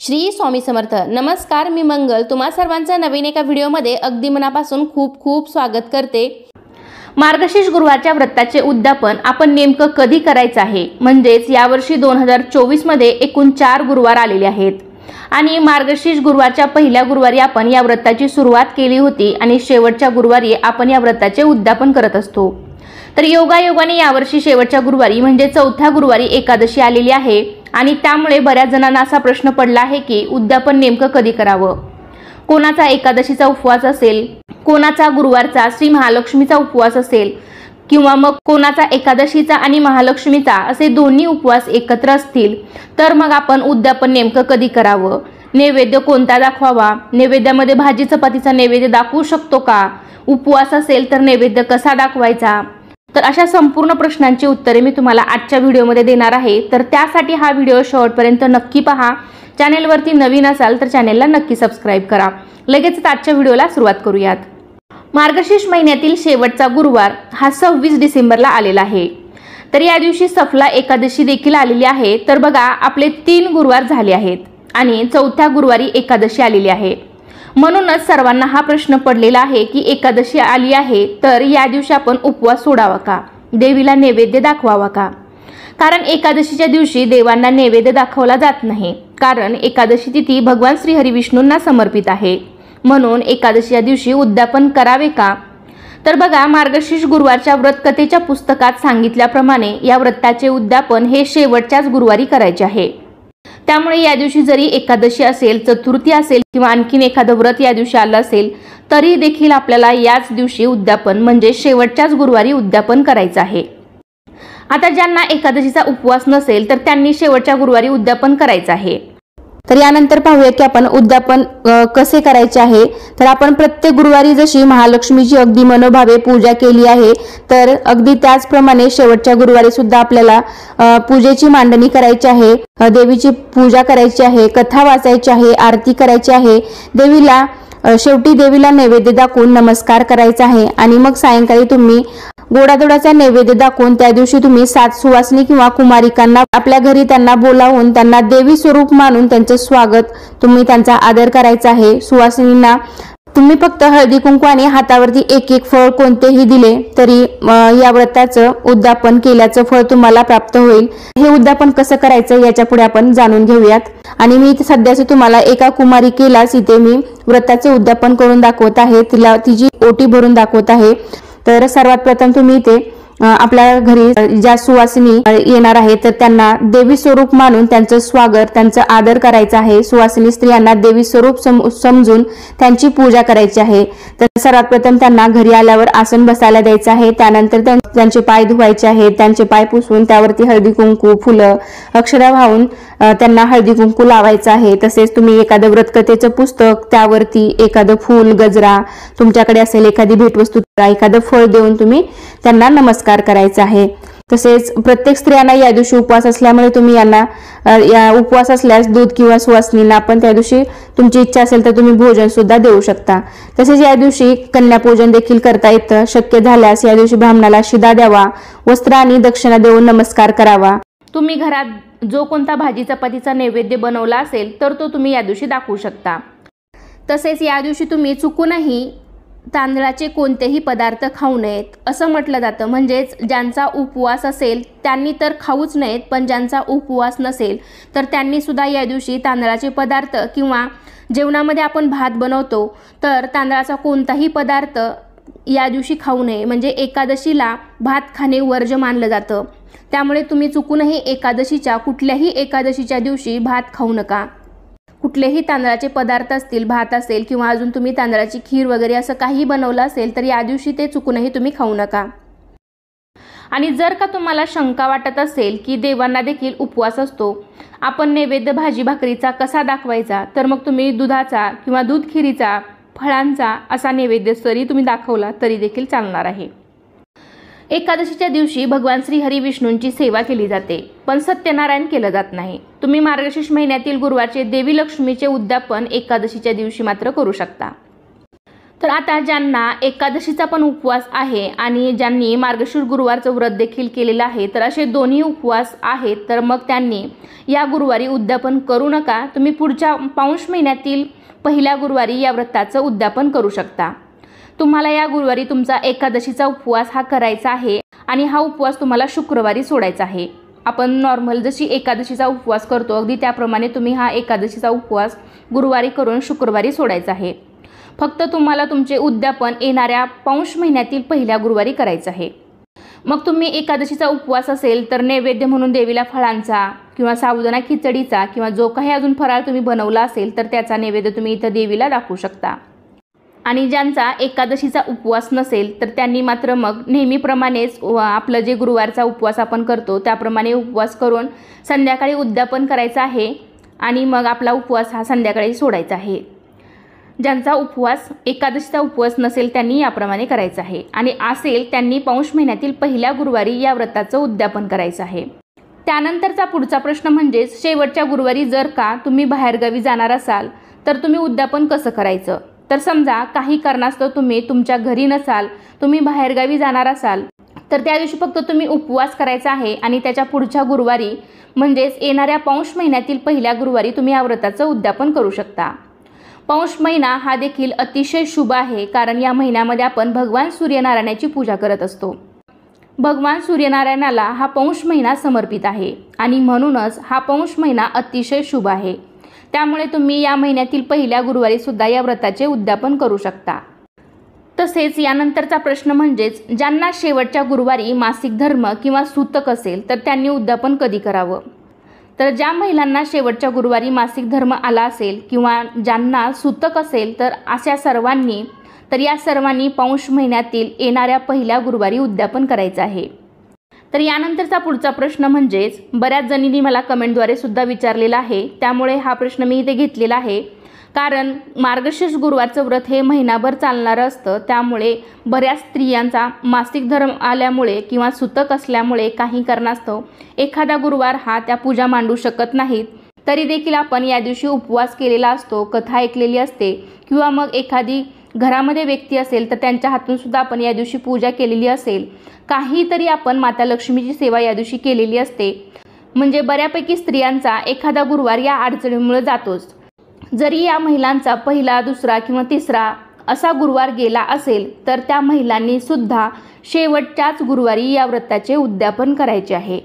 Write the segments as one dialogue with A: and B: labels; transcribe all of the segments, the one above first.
A: श्री स्वामी समर्थ. नमस्कार, मी मंगल तुम्हा सर्वांचं नवीन एका व्हिडिओमध्ये अगदी मनापासून खूप खूप स्वागत करते. मार्गशीर्ष गुरुवारच्या व्रताचे उद्यापन आपण नेमकं कधी करायचं आहे, म्हणजेच यावर्षी 2024 मध्ये एकूण 4 गुरुवार आलेले आहेत आणि मार्गशीर्ष गुरुवारच्या पहिल्या गुरुवारी आपण या व्रताची सुरुवात केली होती आणि शेवटच्या गुरुवारी आपण या व्रताचे उद्यापन करत असतो. तर योगायोगाने यावर्षी शेवटच्या गुरुवारी म्हणजे चौथ्या गुरुवारी एकादशी आलेली आहे आणि त्यामुळे बऱ्याच जणांना असा प्रश्न पडला आहे की उद्यापन नेमकं कधी करावं. कोणाचा एकादशीचा उपवास असेल, कोणाचा गुरुवारचा श्री महालक्ष्मीचा उपवास असेल किंवा मग कोणाचा एकादशीचा आणि महालक्ष्मीचा असे दोन्ही उपवास एकत्र असतील तर मग आपण उद्यापन नेमकं कधी करावं, नैवेद्य कोणता दाखवावा, नैवेद्यामध्ये भाजी चपातीचा नैवेद्य दाखवू शकतो का, उपवास असेल तर नैवेद्य कसा दाखवायचा. तर अशा संपूर्ण प्रश्नांची उत्तरे मी तुम्हाला आजच्या व्हिडिओमध्ये देणार आहे. तर त्यासाठी हा व्हिडिओ शेवटपर्यंत नक्की पहा. चॅनेलवरती नवीन असाल तर चॅनेलला नक्की सबस्क्राईब करा. लगेच आजच्या व्हिडिओला सुरुवात करूयात. मार्गशीर्ष महिन्यातील शेवटचा गुरुवार हा 26 डिसेंबरला आलेला आहे. तर या दिवशी सफला एकादशी देखील आलेली आहे. तर बघा, आपले 3 गुरुवार झाले आहेत आणि चौथ्या गुरुवारी एकादशी आलेली आहे. म्हणूनच सर्वांना हा प्रश्न पडलेला आहे की एकादशी आली आहे तर या दिवशी आपण उपवास सोडावा का, देवीला नैवेद्य दाखवावा का. कारण एकादशीच्या दिवशी देवांना नैवेद्य दाखवला जात नाही, कारण एकादशी तिथी भगवान श्री हरी विष्णूंना समर्पित आहे. म्हणून एकादशीच्या दिवशी उद्यापन करावे का. तर बघा, मार्गशीर्ष गुरुवारच्या व्रतकथेच्या पुस्तकात सांगितल्याप्रमाणे या व्रताचे उद्यापन हे शेवटच्याच गुरुवारी करायचे आहे. त्यामुळे या दिवशी जरी एकादशी असेल, चतुर्थी असेल किंवा आणखीन एखादं व्रत या दिवशी आलं असेल तरी देखील आपल्याला याच दिवशी उद्यापन म्हणजे शेवटच्याच गुरुवारी उद्यापन करायचं आहे. आता ज्यांना एकादशीचा उपवास नसेल तर त्यांनी शेवटच्या गुरुवारी उद्यापन करायचं आहे. तर यानंतर पाहूया की आपण उद्यापन कसे करायचे आहे. तर आपण प्रत्येक गुरुवारी जशी महालक्ष्मीची अगदी मनोभावे पूजा केली आहे तर अगदी त्याचप्रमाणे शेवटच्या गुरुवारी सुद्धा आपल्याला पूजेची मांडणी करायची आहे, देवीची पूजा करायची आहे, कथा वाचायची आहे, आरती करायची आहे, देवीला शेवटी देवीला नैवेद्य दाखवून नमस्कार करायचा आहे आणि मग सायंकाळी तुम्ही गोडाधोडाचा नैवेद्य दाखवून त्या दिवशी तुम्ही 7 सुवासिनी किंवा कुमारिकांना आपल्या घरी त्यांना बोलावून त्यांना देवी स्वरूप मानून त्यांचे स्वागत, तुम्ही त्यांचा आदर करायचा आहे. सुवासिनींना तुम्ही फक्त हळदी कुंकू आणि हातावरती एक एक फळ कोणतेही दिले तरी या व्रताचं उद्यापन केल्याचं फळ तुम्हाला प्राप्त होईल. हे उद्यापन कसं करायचं याच्या पुढे आपण जाणून घेऊयात. आणि मी सध्याच तुम्हाला एका कुमारिकेलाच इथे मी व्रताचे उद्यापन करून दाखवत आहे, तिला तिची ओटी भरून दाखवत आहे. तर सर्वात प्रथम तुम्ही इथे आपल्या घरी ज्या सुवासिनी येणार आहेत तर त्यांना देवी स्वरूप मानून त्यांचं स्वागत, त्यांचं आदर करायचं आहे. सुवासिनी स्त्रियांना देवी स्वरूप समजून त्यांची पूजा करायची आहे. तर सर्वात प्रथम त्यांना घरी आल्यावर आसन बसायला द्यायचं आहे. त्यानंतर त्यांचे पाय धुवायचे आहेत, त्यांचे पाय पुसून त्यावरती हळदी कुंकू, फुलं, अक्षरा वाहून त्यांना हळदी कुंकू लावायचं आहे. तसेच तुम्ही एखादं व्रतकथेचं पुस्तक, त्यावरती एखादं फूल, गजरा, तुमच्याकडे असेल एखादी भेटवस्तू, एखादं फळ देऊन तुम्ही त्यांना नमस्कार करायचा आहे. तसेच प्रत्येक स्त्रियांना या दिवशी उपवास असल्यामुळे तुम्ही यांना या उपवास असल्यास दूध किंवा सुवासिनींना आपण त्या दिवशी तुमची इच्छा असेल तर तुम्ही भोजन सुद्धा देऊ शकता. तसेच या दिवशी कन्यापूजन देखील करता येतं. शक्य झाल्यास या दिवशी ब्राह्मणाला शिदा द्यावा, वस्त्र आणि दक्षिणा देऊन नमस्कार करावा. तुम्ही घरात जो कोणता भाजी चपातीचा नैवेद्य बनवला असेल तर तो तुम्ही या दिवशी दाखवू शकता. तसेच या दिवशी तुम्ही चुकूनही तांदळाचे कोणतेही पदार्थ खाऊ नयेत असं म्हटलं जातं. म्हणजेच ज्यांचा उपवास असेल त्यांनी तर खाऊच नयेत, पण ज्यांचा उपवास नसेल तर त्यांनी सुद्धा या दिवशी तांदळाचे पदार्थ किंवा जेवणामध्ये आपण भात बनवतो तर तांदळाचा कोणताही पदार्थ या दिवशी खाऊ नये. म्हणजे एकादशीला भात खाणे वर्ज्य मानलं जातं. त्यामुळे तुम्ही चुकूनही कुठल्याही एकादशीच्या दिवशी भात खाऊ नका. कुठलेही तांदळाचे पदार्थ असतील, भात असेल किंवा अजून तुम्ही तांदळाची खीर वगैरे असं काही बनवलं असेल तर या दिवशी ते चुकूनही तुम्ही खाऊ नका. आणि जर का तुम्हाला शंका वाटत असेल की देवांना देखील उपवास असतो, आपण नैवेद्य भाजी भाकरीचा कसा दाखवायचा, तर मग तुम्ही दुधाचा किंवा दूध खिरीचा, फळांचा असा नैवेद्य जरी तुम्ही दाखवला तरी देखील चालणार आहे. एकादशीच्या दिवशी भगवान श्री हरी विष्णूंची सेवा केली जाते, पण सत्यनारायण केलं जात नाही. तुम्ही मार्गशीर्ष महिन्यातील गुरुवारचे देवी लक्ष्मीचे उद्यापन एकादशीच्या दिवशी मात्र करू शकता. तर आता ज्यांना एकादशीचा पण उपवास आहे आणि ज्यांनी मार्गशीर्ष गुरुवारचं व्रत देखील केलेलं आहे, तर असे दोन्ही उपवास आहेत, तर मग त्यांनी या गुरुवारी उद्यापन करू नका. तुम्ही पुढच्या पौष महिन्यातील पहिल्या गुरुवारी या व्रताचं उद्यापन करू शकता. तुम्हाला या गुरुवारी तुमचा एकादशीचा उपवास हा करायचा आहे आणि हा उपवास तुम्हाला शुक्रवारी सोडायचा आहे. आपण नॉर्मल जशी एकादशीचा उपवास करतो अगदी त्याप्रमाणे तुम्ही हा एकादशीचा उपवास गुरुवारी करून शुक्रवारी सोडायचा आहे. फक्त तुम्हाला तुमचे उद्यापन येणाऱ्या पौष महिन्यातील पहिल्या गुरुवारी करायचं आहे. मग तुम्ही एकादशीचा उपवास असेल तर नैवेद्य म्हणून देवीला फळांचा किंवा साबुदाणा खिचडीचा किंवा जो काही अजून फराळ तुम्ही बनवला असेल तर त्याचा नैवेद्य तुम्ही इथं देवीला दाखवू शकता. आणि ज्यांचा एकादशीचा उपवास नसेल तर त्यांनी मात्र मग नेहमीप्रमाणेच आपलं जे गुरुवारचा उपवास आपण करतो त्याप्रमाणे उपवास करून संध्याकाळी उद्यापन करायचं आहे आणि मग आपला उपवास हा संध्याकाळी सोडायचा आहे. ज्यांचा उपवास एकादशीचा उपवास नसेल त्यांनी याप्रमाणे करायचं आहे आणि असेल त्यांनी पौष महिन्यातील पहिल्या गुरुवारी या व्रताचं उद्यापन करायचं आहे. त्यानंतरचा पुढचा प्रश्न म्हणजेच शेवटच्या गुरुवारी जर का तुम्ही बाहेरगावी जाणार असाल तर तुम्ही उद्यापन कसं करायचं. तर समजा काही कारणास्तव तुम्ही तुमच्या घरी नसाल, तुम्ही बाहेरगावी जाणार असाल तर त्या दिवशी फक्त तुम्ही उपवास करायचा आहे आणि त्याच्या पुढच्या गुरुवारी म्हणजेच येणाऱ्या पौष महिन्यातील पहिल्या गुरुवारी तुम्ही या व्रताचं उद्यापन करू शकता. पौष महिना हा देखील अतिशय शुभ आहे कारण या महिन्यामध्ये आपण भगवान सूर्यनारायणाची पूजा करत असतो. भगवान सूर्यनारायणाला हा पौष महिना समर्पित आहे आणि म्हणूनच हा पौष महिना अतिशय शुभ आहे. त्यामुळे तुम्ही या महिन्यातील पहिल्या गुरुवारी सुद्धा या व्रताचे उद्यापन करू शकता. तसेच यानंतरचा प्रश्न म्हणजेच ज्यांना शेवटच्या गुरुवारी मासिक धर्म किंवा सूतक असेल तर त्यांनी उद्यापन कधी करावं. तर ज्या महिलांना शेवटच्या गुरुवारी मासिक धर्म आला असेल किंवा ज्यांना सूतक असेल तर अशा सर्वांनी या सर्वांनी पौष महिन्यातील येणाऱ्या पहिल्या गुरुवारी उद्यापन करायचं आहे. तर यानंतरचा पुढचा प्रश्न म्हणजेच बऱ्याच जणींनी मला कमेंटद्वारे सुद्धा विचारलेला आहे, त्यामुळे हा प्रश्न मी इथे घेतलेला आहे. कारण मार्गशीर्ष गुरुवारचं व्रत हे महिनाभर चालणारं असतं, त्यामुळे बऱ्याच स्त्रियांचा मासिक धर्म आल्यामुळे किंवा सूतक असल्यामुळे काही कारणास्तव एखादा गुरुवार हा त्या पूजा मांडू शकत नाहीत. तरी देखील आपण या दिवशी उपवास केलेला असतो, कथा ऐकलेली असते किंवा मग एखादी घरामध्ये व्यक्ती असेल तर त्यांच्या हातून सुद्धा आपण या दिवशी पूजा केलेली असेल, काहीतरी आपण माता लक्ष्मीची सेवा या दिवशी केलेली असते. म्हणजे बऱ्यापैकी स्त्रियांचा एखादा गुरुवार या अडचणीमुळे जातोच. जरी या महिलांचा पहिला, दुसरा किंवा तिसरा असा गुरुवार गेला असेल तर त्या महिलांनी सुद्धा शेवटच्याच गुरुवारी या व्रताचे उद्यापन करायचे आहे.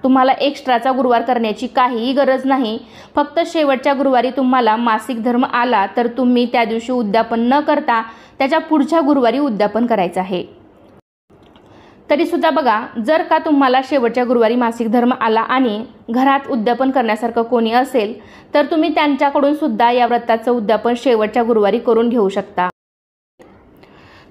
A: तुम्हाला एक्स्ट्राचा गुरुवार करण्याची काहीही गरज नाही. फक्त शेवटच्या गुरुवारी तुम्हाला मासिक धर्म आला तर तुम्ही त्या दिवशी उद्यापन न करता त्याच्या पुढच्या गुरुवारी उद्यापन करायचं आहे. तरीसुद्धा बघा, जर का तुम्हाला शेवटच्या गुरुवारी मासिक धर्म आला आणि घरात उद्यापन करण्यासारखं कोणी असेल तर तुम्ही त्यांच्याकडून सुद्धा या व्रताचं उद्यापन शेवटच्या गुरुवारी करून घेऊ शकता.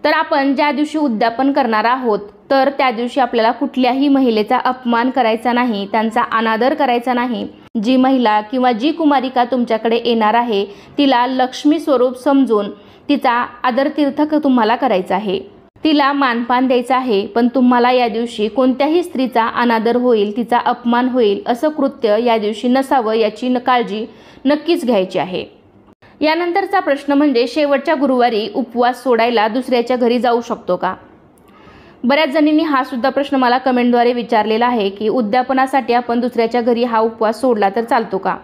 A: तर आपण ज्या दिवशी उद्यापन करणार आहोत तर त्या दिवशी आपल्याला कुठल्याही महिलेचा अपमान करायचा नाही, त्यांचा अनादर करायचा नाही. जी महिला किंवा जी कुमारिका तुमच्याकडे येणार आहे तिला लक्ष्मी स्वरूप समजून तिचा आदरतीर्थ तुम्हाला करायचा आहे, तिला मानपान द्यायचा आहे. पण तुम्हाला या दिवशी कोणत्याही स्त्रीचा अनादर होईल, तिचा अपमान होईल असं कृत्य या दिवशी नसावं याची काळजी नक्कीच घ्यायची आहे. यानंतरचा प्रश्न म्हणजे शेवटच्या गुरुवारी उपवास सोडायला दुसऱ्याच्या घरी जाऊ शकतो का. बऱ्याच जणींनी हा सुद्धा प्रश्न मला कमेंटद्वारे विचारलेला आहे की उद्यापनासाठी आपण दुसऱ्याच्या घरी हा उपवास सोडला तर चालतो का.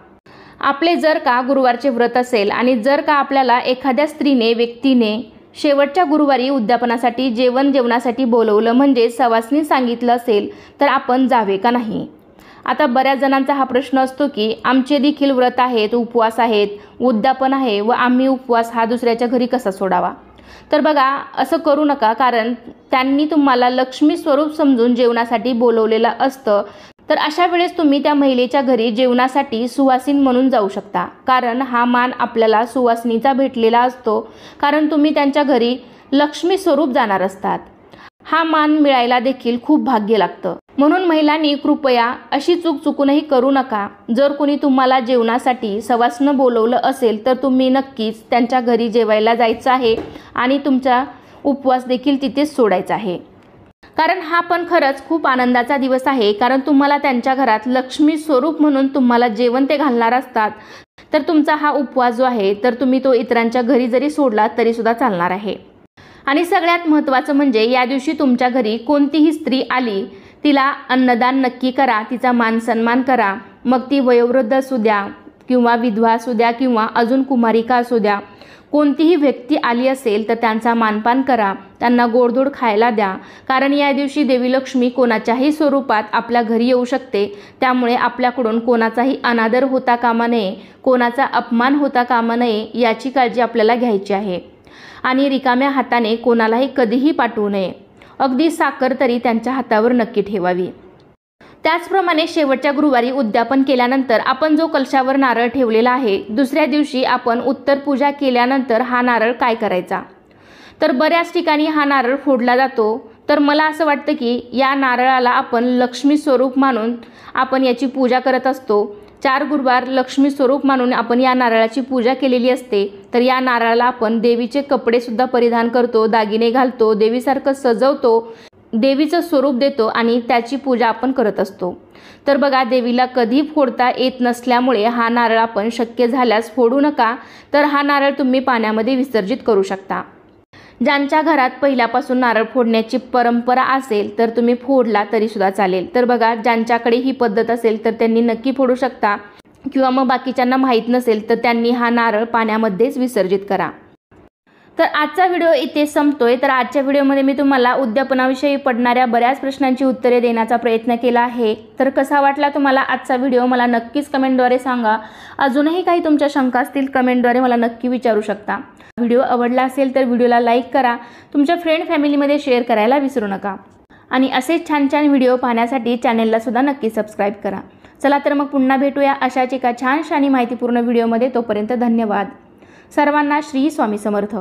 A: आपले जर का गुरुवारचे व्रत असेल आणि जर का आपल्याला एखाद्या स्त्रीने, व्यक्तीने शेवटच्या गुरुवारी उद्यापनासाठी जेवणासाठी बोलवलं म्हणजे सवासनी सांगितलं असेल तर आपण जावे का नाही. आता बऱ्याच जणांचा हा प्रश्न असतो की आमचे देखील व्रत आहेत, उपवास आहेत, उद्यापन आहे व आम्ही उपवास हा दुसऱ्याच्या घरी कसा सोडावा. तर बघा, असं करू नका. कारण त्यांनी तुम्हाला लक्ष्मी स्वरूप समजून जेवणासाठी बोलवलेलं असतं. तर अशा वेळेस तुम्ही त्या महिलेच्या घरी जेवणासाठी सुवासिन म्हणून जाऊ शकता. कारण हा मान आपल्याला सुवासिनीचा भेटलेला असतो. कारण तुम्ही त्यांच्या घरी लक्ष्मी स्वरूप जाणार असतात. हा मान मिळायला देखील खूप भाग्य लागतं. म्हणून महिलांनी कृपया अशी चुकूनही करू नका. जर कोणी तुम्हाला जेवणासाठी सवासनं बोलवलं असेल तर तुम्ही नक्कीच त्यांच्या घरी जेवायला जायचं आहे आणि तुमचा उपवास देखील तिथेच सोडायचा आहे. कारण हा पण खरंच खूप आनंदाचा दिवस आहे. कारण तुम्हाला त्यांच्या घरात लक्ष्मी स्वरूप म्हणून तुम्हाला जेवण ते घालणार असतात. तर तुमचा हा उपवास जो आहे तर तुम्ही तो इतरांच्या घरी जरी सोडला तरी सुद्धा चालणार आहे। आणि सगळ्यात महत्त्वाचं म्हणजे या दिवशी तुमच्या घरी कोणतीही स्त्री आली तिला अन्नदान नक्की करा, तिचा मान सन्मान करा। मग ती वयोवृद्ध असू द्या किंवा विधवा असू द्या किंवा अजून कुमारिका असू द्या, कोणतीही व्यक्ती आली असेल तर त्यांचा मानपान करा, त्यांना गोडधोड खायला द्या। कारण या दिवशी देवी लक्ष्मी कोणाच्याही स्वरूपात आपल्या घरी येऊ शकते, त्यामुळे आपल्याकडून कोणाचाही अनादर होता कामा नये, कोणाचा अपमान होता कामा नये याची काळजी आपल्याला घ्यायची आहे। आणि रिकाम्या हाताने कोणालाही कधीही पाठवू नये, अगदी साखर तरी त्यांच्या हातावर नक्की ठेवावी। त्याचप्रमाणे शेवटच्या गुरुवारी उद्यापन केल्यानंतर आपण जो कलशावर नारळ ठेवलेला आहे, दुसऱ्या दिवशी आपण उत्तर पूजा केल्यानंतर हा नारळ काय करायचा, तर बऱ्याच ठिकाणी हा नारळ फोडला जातो। तर मला असं वाटतं की या नारळाला आपण लक्ष्मी स्वरूप मानून आपण याची पूजा करत असतो। 4 गुरुवार लक्ष्मी स्वरूप मानून आपण या नारळाची पूजा केलेली असते। तर या नारळाला आपण देवीचे कपडे सुद्धा परिधान करतो, दागिने घालतो, देवीसारखं सजवतो, देवीचं स्वरूप देतो आणि त्याची पूजा आपण करत असतो। तर बघा, देवीला कधी फोडता येत नसल्यामुळे हा नारळ आपण शक्य झाल्यास फोडू नका, तर हा नारळ तुम्ही पाण्यामध्ये विसर्जित करू शकता। ज्यांच्या घरात पहिल्यापासून नारळ फोडण्याची परंपरा असेल तर तुम्ही फोडला तरी सुद्धा चालेल। तर बघा, ज्यांच्याकडे ही पद्धत असेल तर त्यांनी नक्की फोडू शकता, किंवा मग बाकीच्यांना माहीत नसेल तर त्यांनी हा नारळ पाण्यामध्येच विसर्जित करा। तर आजचा व्हिडिओ इथे संपतोय। तर आजच्या व्हिडिओमध्ये मी तुम्हाला उद्यापनाविषयी पडणाऱ्या बऱ्याच प्रश्नांची उत्तरे देण्याचा प्रयत्न केला आहे। तर कसा वाटला तुम्हाला आजचा व्हिडिओ मला नक्कीच कमेंटद्वारे सांगा। अजूनही काही तुमच्या शंका असतील कमेंटद्वारे मला नक्की विचारू शकता। व्हिडिओ आवडला असेल तर व्हिडिओला लाईक करा, तुमच्या फ्रेंड फॅमिलीमध्ये शेअर करायला विसरू नका। आणि असेच छान छान व्हिडिओ पाहण्यासाठी चॅनेलला सुद्धा नक्की सबस्क्राईब करा। चला तर मग पुन्हा भेटूया अशाच एका छानशा आणि माहितीपूर्ण व्हिडिओमध्ये। तोपर्यंत धन्यवाद। सर्वांना श्री स्वामी समर्थ।